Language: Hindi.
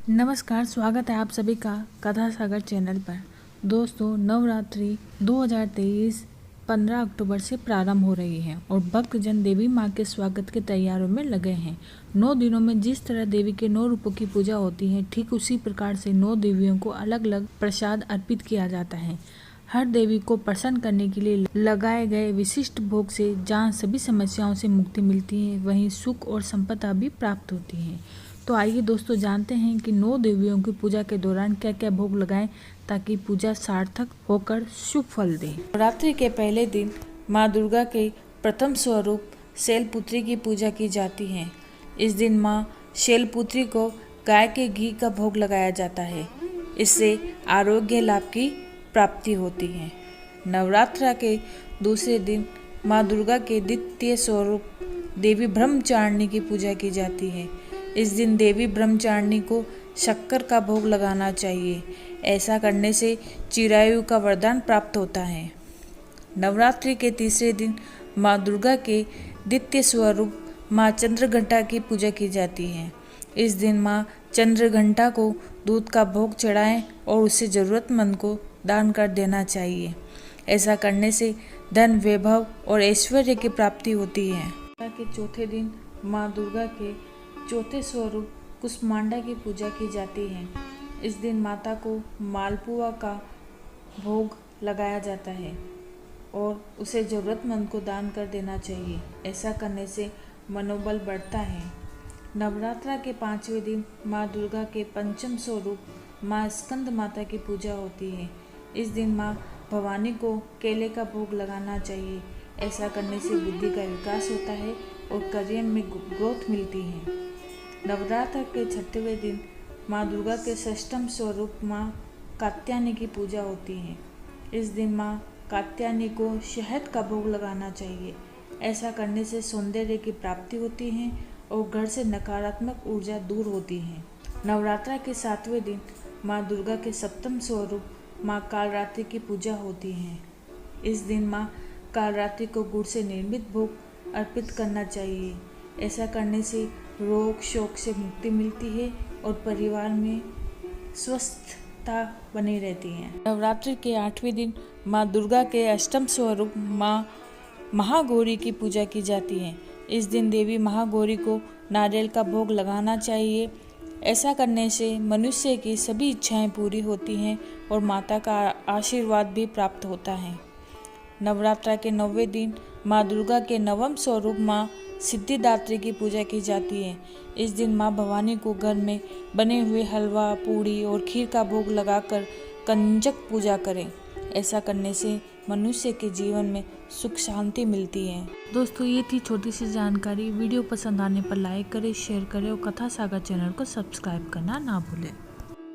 नमस्कार, स्वागत है आप सभी का कथा सागर चैनल पर। दोस्तों, नवरात्रि 2023 15 अक्टूबर से प्रारंभ हो रही है और भक्तजन देवी माँ के स्वागत की तैयारियों में लगे हैं। 9 दिनों में जिस तरह देवी के 9 रूपों की पूजा होती है, ठीक उसी प्रकार से 9 देवियों को अलग अलग प्रसाद अर्पित किया जाता है। हर देवी को प्रसन्न करने के लिए लगाए गए विशिष्ट भोग से जहाँ सभी समस्याओं से मुक्ति मिलती है, वहीं सुख और संपदा भी प्राप्त होती है। तो आइए दोस्तों, जानते हैं कि 9 देवियों की पूजा के दौरान क्या क्या भोग लगाएं ताकि पूजा सार्थक होकर शुभ फल दे। नवरात्रि के पहले दिन माँ दुर्गा के प्रथम स्वरूप शैलपुत्री की पूजा की जाती है। इस दिन माँ शैलपुत्री को गाय के घी का भोग लगाया जाता है। इससे आरोग्य लाभ की प्राप्ति होती है। नवरात्र के दूसरे दिन माँ दुर्गा के द्वितीय स्वरूप देवी ब्रह्मचारिणी की पूजा की जाती है। इस दिन देवी ब्रह्मचारिणी को शक्कर का भोग लगाना चाहिए। ऐसा करने से चिरायु का वरदान प्राप्त होता है। नवरात्रि के तीसरे दिन माँ दुर्गा के द्वितीय स्वरूप माँ चंद्रघंटा की पूजा की जाती है। इस दिन माँ चंद्रघंटा को दूध का भोग चढ़ाएं और उसे ज़रूरतमंद को दान कर देना चाहिए। ऐसा करने से धन, वैभव और ऐश्वर्य की प्राप्ति होती है। के चौथे दिन माँ दुर्गा के चौथे स्वरूप कुष्मांडा की पूजा की जाती है। इस दिन माता को मालपुआ का भोग लगाया जाता है और उसे ज़रूरतमंद को दान कर देना चाहिए। ऐसा करने से मनोबल बढ़ता है। नवरात्रा के 5वें दिन माँ दुर्गा के पंचम स्वरूप माँ स्कंद माता की पूजा होती है। इस दिन माँ भवानी को केले का भोग लगाना चाहिए। ऐसा करने से बुद्धि का विकास होता है और करियर में ग्रोथ मिलती है। नवरात्र के 6वें दिन माँ दुर्गा के षष्ठम स्वरूप माँ कात्यायनी की पूजा होती है। इस दिन माँ कात्यायनी को शहद का भोग लगाना चाहिए। ऐसा करने से सौंदर्य की प्राप्ति होती है और घर से नकारात्मक ऊर्जा दूर होती है। नवरात्र के 7वें दिन माँ दुर्गा के सप्तम स्वरूप माँ कालरात्रि की पूजा होती है। इस दिन माँ कालरात्रि को गुड़ से निर्मित भोग अर्पित करना चाहिए। ऐसा करने से रोग शोक से मुक्ति मिलती है और परिवार में स्वस्थता बनी रहती है। नवरात्रि के 8वें दिन माँ दुर्गा के अष्टम स्वरूप माँ महागौरी की पूजा की जाती है। इस दिन देवी महागौरी को नारियल का भोग लगाना चाहिए। ऐसा करने से मनुष्य की सभी इच्छाएं पूरी होती हैं और माता का आशीर्वाद भी प्राप्त होता है। नवरात्र के 9वें दिन माँ दुर्गा के नवम स्वरूप माँ सिद्धिदात्री की पूजा की जाती है। इस दिन माँ भवानी को घर में बने हुए हलवा, पूड़ी और खीर का भोग लगाकर कंजक पूजा करें। ऐसा करने से मनुष्य के जीवन में सुख शांति मिलती है। दोस्तों, ये थी छोटी सी जानकारी। वीडियो पसंद आने पर लाइक करें, शेयर करें और कथा सागर चैनल को सब्सक्राइब करना ना भूलें।